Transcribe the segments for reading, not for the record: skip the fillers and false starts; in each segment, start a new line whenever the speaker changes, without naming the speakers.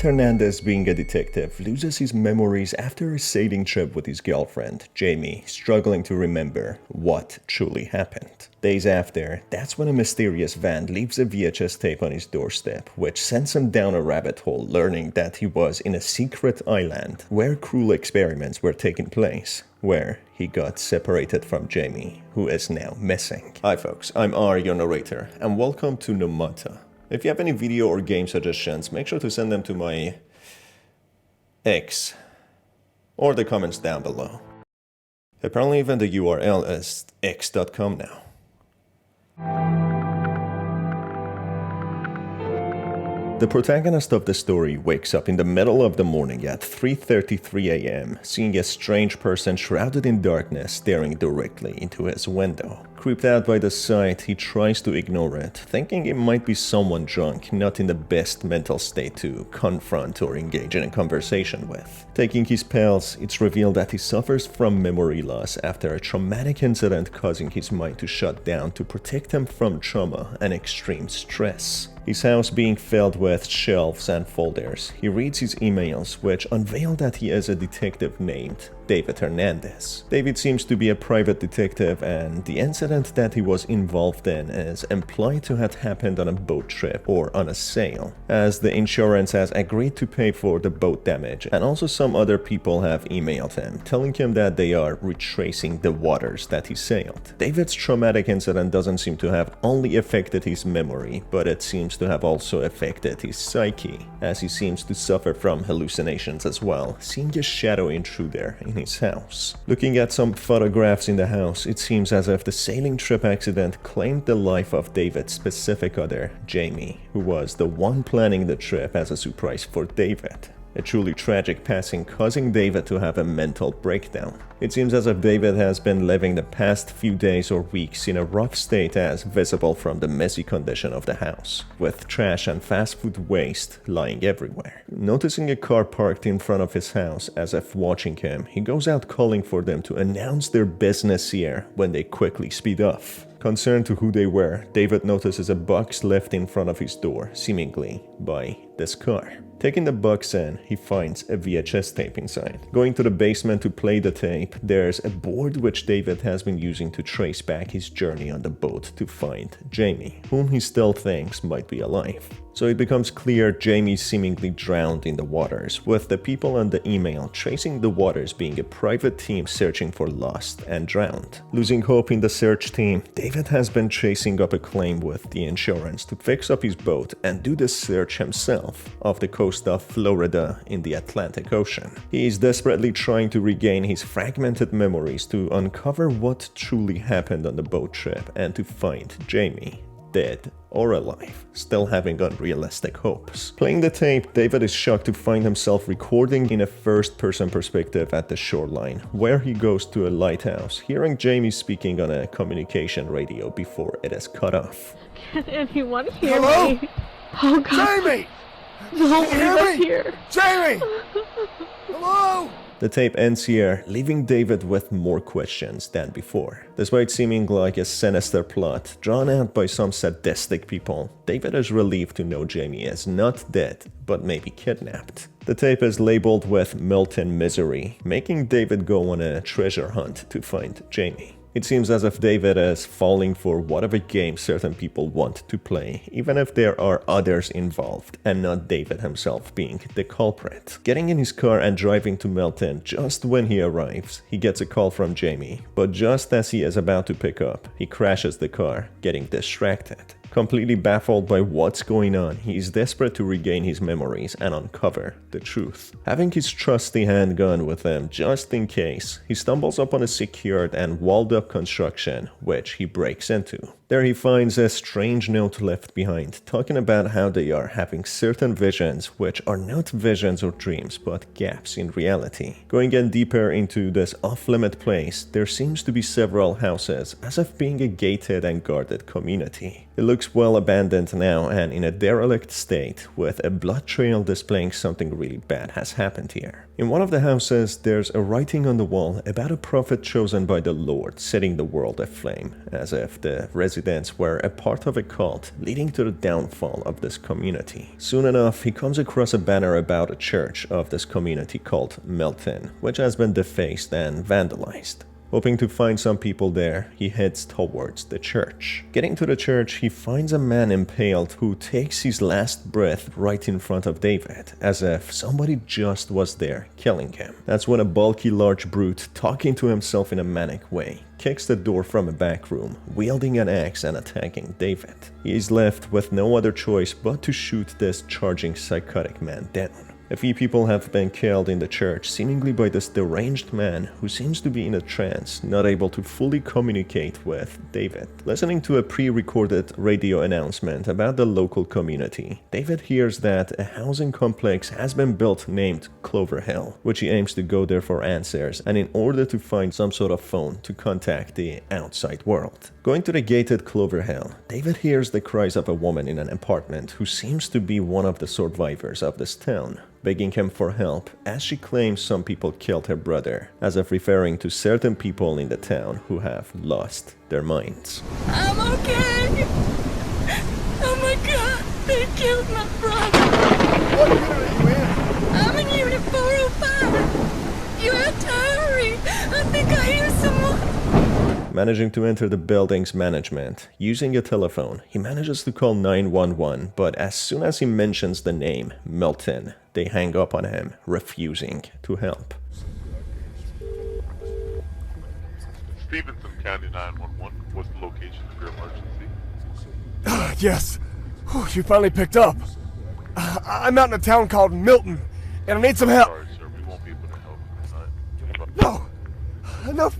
Hernandez, being a detective, loses his memories after a sailing trip with his girlfriend, Jamie, struggling to remember what truly happened. Days after, that's when a mysterious van leaves a VHS tape on his doorstep, which sends him down a rabbit hole, learning that he was in a secret island where cruel experiments were taking place, where he got separated from Jamie, who is now missing. Hi folks, I'm R, your narrator, and welcome to Pneumata. If you have any video or game suggestions, make sure to send them to my X or the comments down below. Apparently even the URL is x.com now. The protagonist of the story wakes up in the middle of the morning at 3:33 a.m., seeing a strange person shrouded in darkness staring directly into his window. Creeped out by the sight, he tries to ignore it, thinking it might be someone drunk, not in the best mental state to confront or engage in a conversation with. Taking his pills, it's revealed that he suffers from memory loss after a traumatic incident causing his mind to shut down to protect him from trauma and extreme stress. His house being filled with shelves and folders, he reads his emails, which unveil that he is a detective named David Hernandez. David seems to be a private detective, and the incident that he was involved in is implied to have happened on a boat trip or on a sail, as the insurance has agreed to pay for the boat damage, and also some other people have emailed him, telling him that they are retracing the waters that he sailed. David's traumatic incident doesn't seem to have only affected his memory, but it seems to have also affected his psyche, as he seems to suffer from hallucinations as well, seeing a shadow intruder in his house. Looking at some photographs in the house, it seems as if the sailing trip accident claimed the life of David's specific other, Jamie, who was the one planning the trip as a surprise for David. A truly tragic passing causing David to have a mental breakdown. It seems as if David has been living the past few days or weeks in a rough state, as visible from the messy condition of the house, with trash and fast food waste lying everywhere. Noticing a car parked in front of his house, as if watching him, he goes out calling for them to announce their business here when they quickly speed off. Concerned to who they were, David notices a box left in front of his door, seemingly by this car. Taking the box in, he finds a VHS tape inside. Going to the basement to play the tape, there's a board which David has been using to trace back his journey on the boat to find Jamie, whom he still thinks might be alive. So it becomes clear Jamie seemingly drowned in the waters, with the people on the email tracing the waters being a private team searching for lost and drowned. Losing hope in the search team, David has been chasing up a claim with the insurance to fix up his boat and do the search himself off the coast of Florida in the Atlantic Ocean. He is desperately trying to regain his fragmented memories to uncover what truly happened on the boat trip and to find Jamie, dead or alive, still having unrealistic hopes. Playing the tape, David is shocked to find himself recording in a first-person perspective at the shoreline, where he goes to a lighthouse, hearing Jamie speaking on a communication radio before it is cut off.
Can anyone hear
Hello?
me? Oh God!
Jamie!
Don't
Can you
leave
hear
us
me?
here!
Jamie! Hello?
The tape ends here, leaving David with more questions than before. Despite seeming like a sinister plot drawn out by some sadistic people, David is relieved to know Jamie is not dead, but maybe kidnapped. The tape is labeled with Milton Misery, making David go on a treasure hunt to find Jamie. It seems as if David is falling for whatever game certain people want to play, even if there are others involved, and not David himself being the culprit. Getting in his car and driving to Milton, just when he arrives, he gets a call from Jamie, but just as he is about to pick up, he crashes the car, getting distracted. Completely baffled by what's going on, he is desperate to regain his memories and uncover the truth. Having his trusty handgun with him just in case, he stumbles upon a secured and walled-up construction, which he breaks into. There he finds a strange note left behind, talking about how they are having certain visions which are not visions or dreams, but gaps in reality. Going in deeper into this off-limit place, there seems to be several houses, as if being a gated and guarded community. It looks looks well abandoned now and in a derelict state, with a blood trail displaying something really bad has happened here. In one of the houses, there's a writing on the wall about a prophet chosen by the Lord setting the world aflame, as if the residents were a part of a cult leading to the downfall of this community. Soon enough, he comes across a banner about a church of this community called Melton, which has been defaced and vandalized. Hoping to find some people there, he heads towards the church. Getting to the church, he finds a man impaled who takes his last breath right in front of David, as if somebody just was there killing him. That's when a bulky large brute, talking to himself in a manic way, kicks the door from a back room, wielding an axe and attacking David. He is left with no other choice but to shoot this charging psychotic man down. A few people have been killed in the church, seemingly by this deranged man who seems to be in a trance, not able to fully communicate with David. Listening to a pre-recorded radio announcement about the local community, David hears that a housing complex has been built named Clover Hill, which he aims to go there for answers and in order to find some sort of phone to contact the outside world. Going to the gated Clover Hill, David hears the cries of a woman in an apartment who seems to be one of the survivors of this town, begging him for help as she claims some people killed her brother, as if referring to certain people in the town who have lost their minds.
I'm okay. Oh my god, they killed my brother.
What unit are you in?
I'm in unit 405. You have to hurry. I think I hear someone.
Managing to enter the building's management, using a telephone, he manages to call 911, but as soon as he mentions the name Milton, they hang up on him, refusing to help.
Stevenson County 911. What's the location of your emergency?
Yes. Whew, you finally picked up. I'm out in a town called Milton, and I need some help.
Sorry, sir. We won't be able to help you tonight.
No!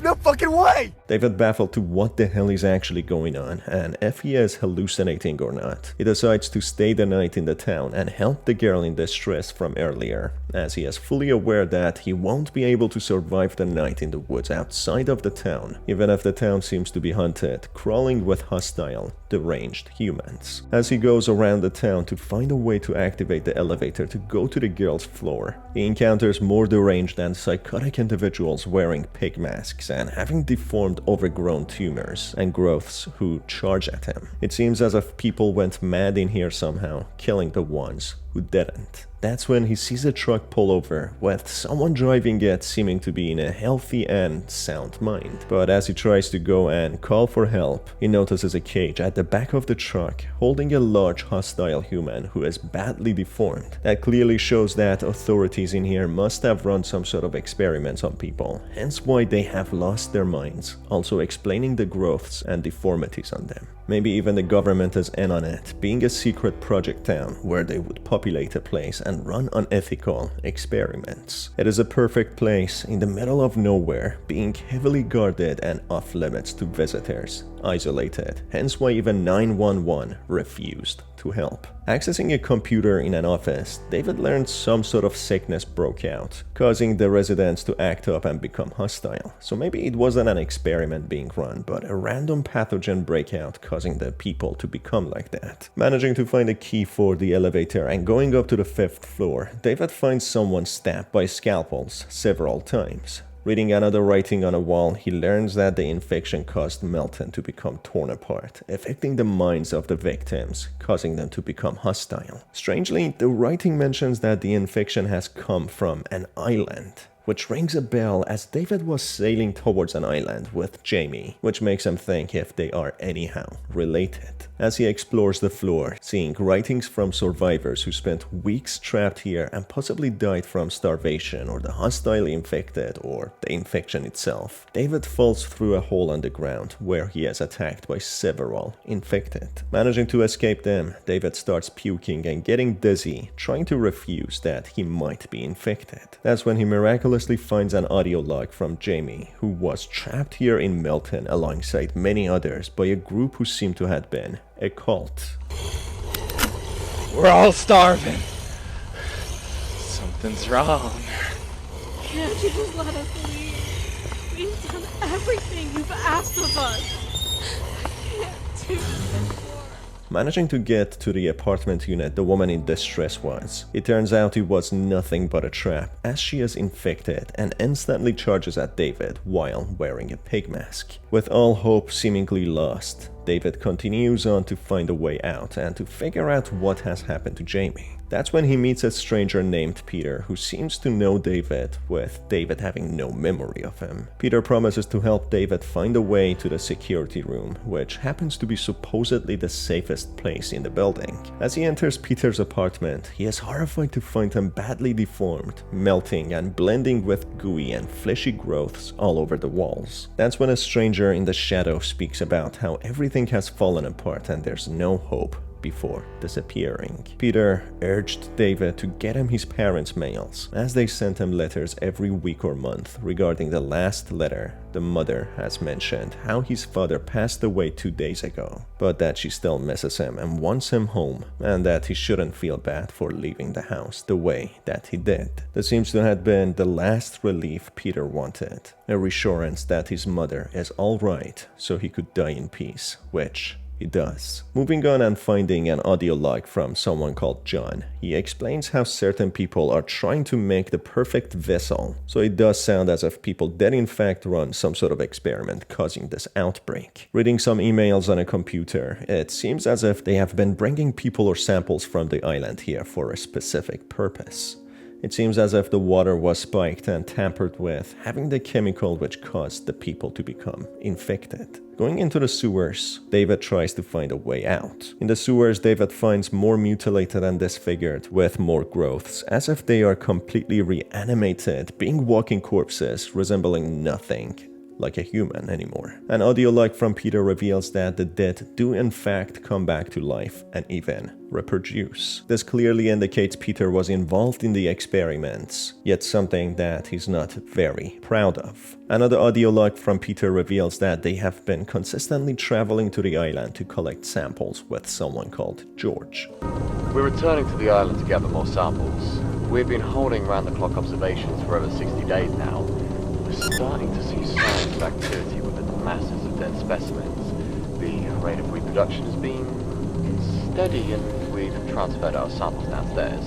No fucking way!
David, baffled to what the hell is actually going on and if he is hallucinating or not, he decides to stay the night in the town and help the girl in distress from earlier, as he is fully aware that he won't be able to survive the night in the woods outside of the town, even if the town seems to be haunted, crawling with hostile, deranged humans. As he goes around the town to find a way to activate the elevator to go to the girl's floor, he encounters more deranged and psychotic individuals wearing pig masks and having deformed overgrown tumors and growths who charge at him. It seems as if people went mad in here somehow, killing the ones who didn't. That's when he sees a truck pull over, with someone driving it seeming to be in a healthy and sound mind. But as he tries to go and call for help, he notices a cage at the back of the truck holding a large hostile human who is badly deformed. That clearly shows that authorities in here must have run some sort of experiments on people, hence why they have lost their minds, also explaining the growths and deformities on them. Maybe even the government is in on it, being a secret project town where they would populate a place and run unethical experiments. It is a perfect place in the middle of nowhere, being heavily guarded and off limits to visitors, isolated, hence why even 911 refused to help. Accessing a computer in an office, David learned some sort of sickness broke out, causing the residents to act up and become hostile. So maybe it wasn't an experiment being run, but a random pathogen breakout causing the people to become like that. Managing to find a key for the elevator and going up to the 5th floor, David finds someone stabbed by scalpels several times. Reading another writing on a wall, he learns that the infection caused Melton to become torn apart, affecting the minds of the victims, causing them to become hostile. Strangely, the writing mentions that the infection has come from an island, which rings a bell as David was sailing towards an island with Jamie, which makes him think if they are anyhow related. As he explores the floor, seeing writings from survivors who spent weeks trapped here and possibly died from starvation or the hostile infected or the infection itself, David falls through a hole on the ground where he is attacked by several infected. Managing to escape them, David starts puking and getting dizzy, trying to refuse that he might be infected. That's when he miraculously finds an audio log from Jamie, who was trapped here in Milton alongside many others by a group who seemed to have been a cult.
We're all starving. Something's wrong.
Can't you just let us leave? We've done everything you've asked of us. I can't do this anymore.
managing to get to the apartment unit the woman in distress was. It turns out it was nothing but a trap, as she is infected and instantly charges at David while wearing a pig mask. With all hope seemingly lost, David continues on to find a way out and to figure out what has happened to Jamie. That's when he meets a stranger named Peter who seems to know David, with David having no memory of him. Peter promises to help David find a way to the security room, which happens to be supposedly the safest place in the building. As he enters Peter's apartment, he is horrified to find him badly deformed, melting and blending with gooey and fleshy growths all over the walls. That's when a stranger in the shadow speaks about how everything has fallen apart and there's no hope before disappearing. Peter urged David to get him his parents' mails, as they sent him letters every week or month. Regarding the last letter, the mother has mentioned how his father passed away 2 days ago, but that she still misses him and wants him home, and that he shouldn't feel bad for leaving the house the way that he did. This seems to have been the last relief Peter wanted, a reassurance that his mother is alright so he could die in peace, which he does. Moving on and finding an audio log from someone called John, he explains how certain people are trying to make the perfect vessel, so it does sound as if people did in fact run some sort of experiment causing this outbreak. Reading some emails on a computer, it seems as if they have been bringing people or samples from the island here for a specific purpose. It seems as if the water was spiked and tampered with, having the chemical which caused the people to become infected. Going into the sewers, David tries to find a way out. In the sewers, David finds more mutilated and disfigured, with more growths, as if they are completely reanimated, being walking corpses resembling nothing like a human anymore. An audio log from Peter reveals that the dead do in fact come back to life and even reproduce. This clearly indicates Peter was involved in the experiments, yet something that he's not very proud of. Another audio log from Peter reveals that they have been consistently traveling to the island to collect samples with someone called George.
We're returning to the island to gather more samples. We've been holding round-the-clock observations for over 60 days now. We're starting to see signs of activity within the masses of dead specimens. The rate of reproduction has been steady, and we've transferred our samples downstairs.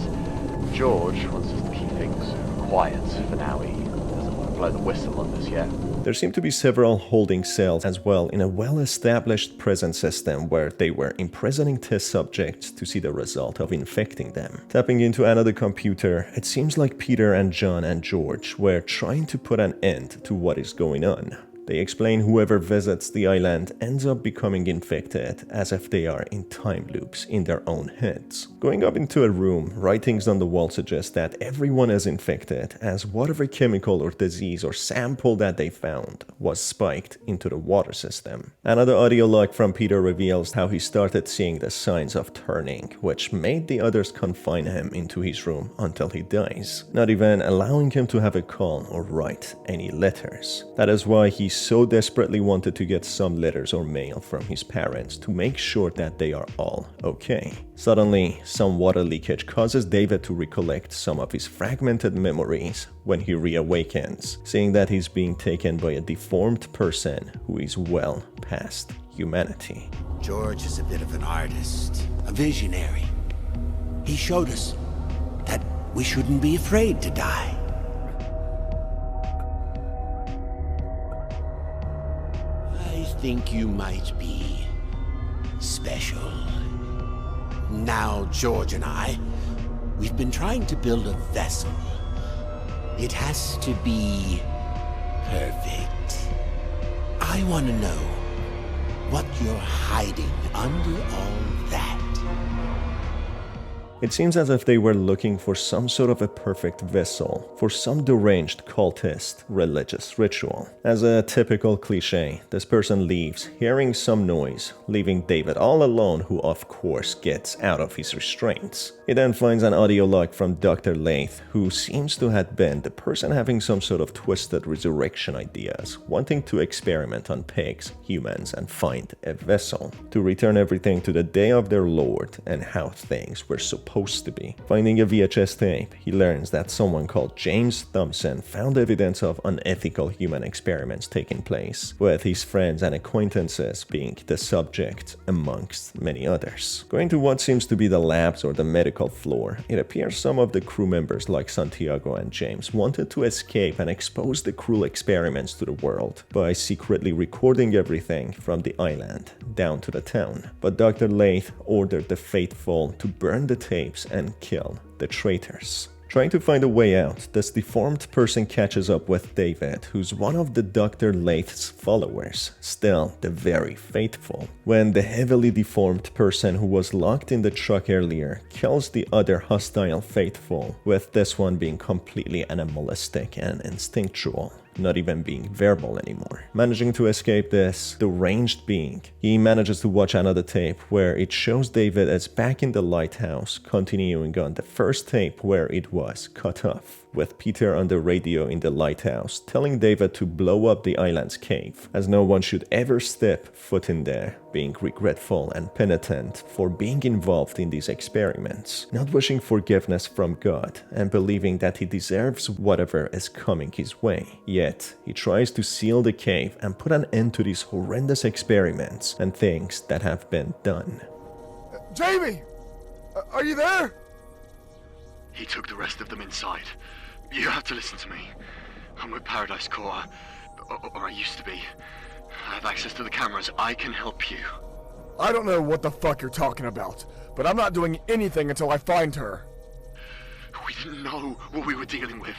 George wants us to keep things quiet for now. He doesn't want to blow the whistle on this yet.
There seem to be several holding cells as well in a well-established prison system where they were imprisoning test subjects to see the result of infecting them. Tapping into another computer, it seems like Peter and John and George were trying to put an end to what is going on. They explain whoever visits the island ends up becoming infected, as if they are in time loops in their own heads. Going up into a room, writings on the wall suggest that everyone is infected, as whatever chemical or disease or sample that they found was spiked into the water system. Another audio log from Peter reveals how he started seeing the signs of turning, which made the others confine him into his room until he dies, not even allowing him to have a call or write any letters. That is why he so desperately wanted to get some letters or mail from his parents to make sure that they are all okay. Suddenly, some water leakage causes David to recollect some of his fragmented memories when he reawakens, seeing that he's being taken by a deformed person who is well past humanity.
George is a bit of an artist, a visionary. He showed us that we shouldn't be afraid to die. I think you might be special. Now, George and we've been trying to build a vessel. It has to be perfect. I want to know what you're hiding under all that.
It seems as if they were looking for some sort of a perfect vessel for some deranged cultist religious ritual. As a typical cliche, this person leaves, hearing some noise, leaving David all alone, who of course gets out of his restraints. He then finds an audio log from Dr. Lath, who seems to have been the person having some sort of twisted resurrection ideas, wanting to experiment on pigs, humans, and find a vessel to return everything to the day of their Lord and how things were supposed supposed to be. Finding a VHS tape, he learns that someone called James Thompson found evidence of unethical human experiments taking place, with his friends and acquaintances being the subject amongst many others. Going to what seems to be the labs or the medical floor, it appears some of the crew members like Santiago and James wanted to escape and expose the cruel experiments to the world by secretly recording everything from the island down to the town. But Dr. Lath ordered the faithful to burn the tapes and kill the traitors. Trying to find a way out, this deformed person catches up with David, who's one of the Dr. Lath's followers, still the very faithful. When the heavily deformed person who was locked in the truck earlier kills the other hostile faithful, with this one being completely animalistic and instinctual, not even being verbal anymore. Managing to escape this deranged being, he manages to watch another tape where it shows David as back in the lighthouse, continuing on the first tape where it was cut off, with Peter on the radio in the lighthouse telling David to blow up the island's cave, as no one should ever step foot in there, being regretful and penitent for being involved in these experiments, not wishing forgiveness from God and believing that he deserves whatever is coming his way. Yet, he tries to seal the cave and put an end to these horrendous experiments and things that have been done.
Jamie! Are you there?
He took the rest of them inside. You have to listen to me. I'm with Paradise Corps, or I used to be. I have access to the cameras. I can help you.
I don't know what the fuck you're talking about, but I'm not doing anything until I find her.
We didn't know what we were dealing with.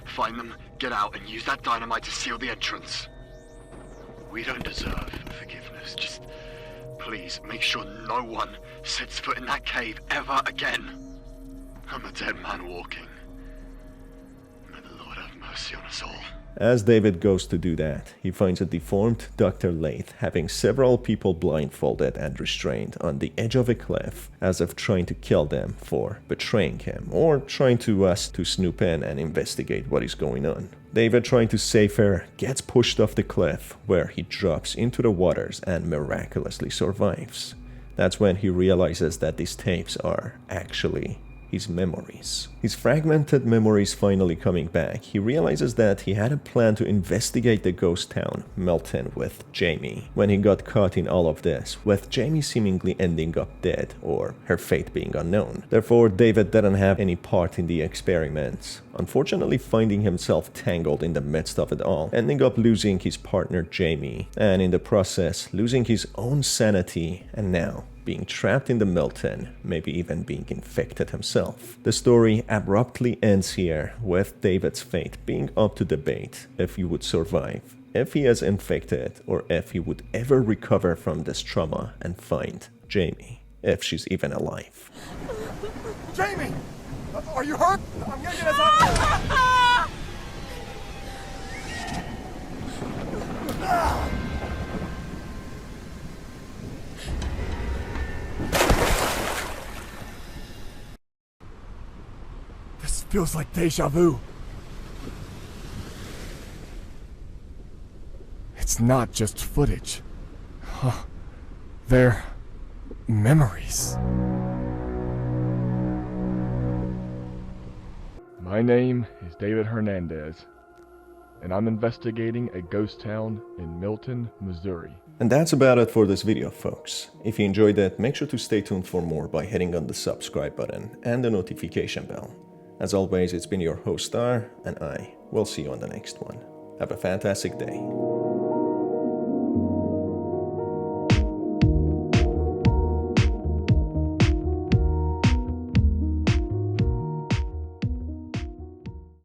Find them, get out, and use that dynamite to seal the entrance. We don't deserve forgiveness. Just please make sure no one sets foot in that cave ever again. I'm a dead man walking. May the Lord have mercy on us all.
As David goes to do that, he finds a deformed Dr. Lath having several people blindfolded and restrained on the edge of a cliff, as if trying to kill them for betraying him, or trying to snoop in and investigate what is going on. David, trying to save her, gets pushed off the cliff, where he drops into the waters and miraculously survives. That's when he realizes that these tapes are actually his memories. His fragmented memories finally coming back, he realizes that he had a plan to investigate the ghost town, Milton, with Jamie, when he got caught in all of this, with Jamie seemingly ending up dead, or her fate being unknown. Therefore, David didn't have any part in the experiments, unfortunately finding himself tangled in the midst of it all, ending up losing his partner Jamie, and in the process, losing his own sanity, and now being trapped in the Milton, maybe even being infected himself. The story abruptly ends here, with David's fate being up to debate if he would survive, if he is infected, or if he would ever recover from this trauma and find Jamie, if she's even alive.
Jamie! Are you hurt? I'm gonna get us out. This feels like deja vu. It's not just footage. Huh. They're memories. My name is David Hernandez, and I'm investigating a ghost town in Milton, Missouri.
And that's about it for this video, folks. If you enjoyed it, make sure to stay tuned for more by hitting on the subscribe button and the notification bell. As always, it's been your host Star, and I will see you on the next one. Have a fantastic day.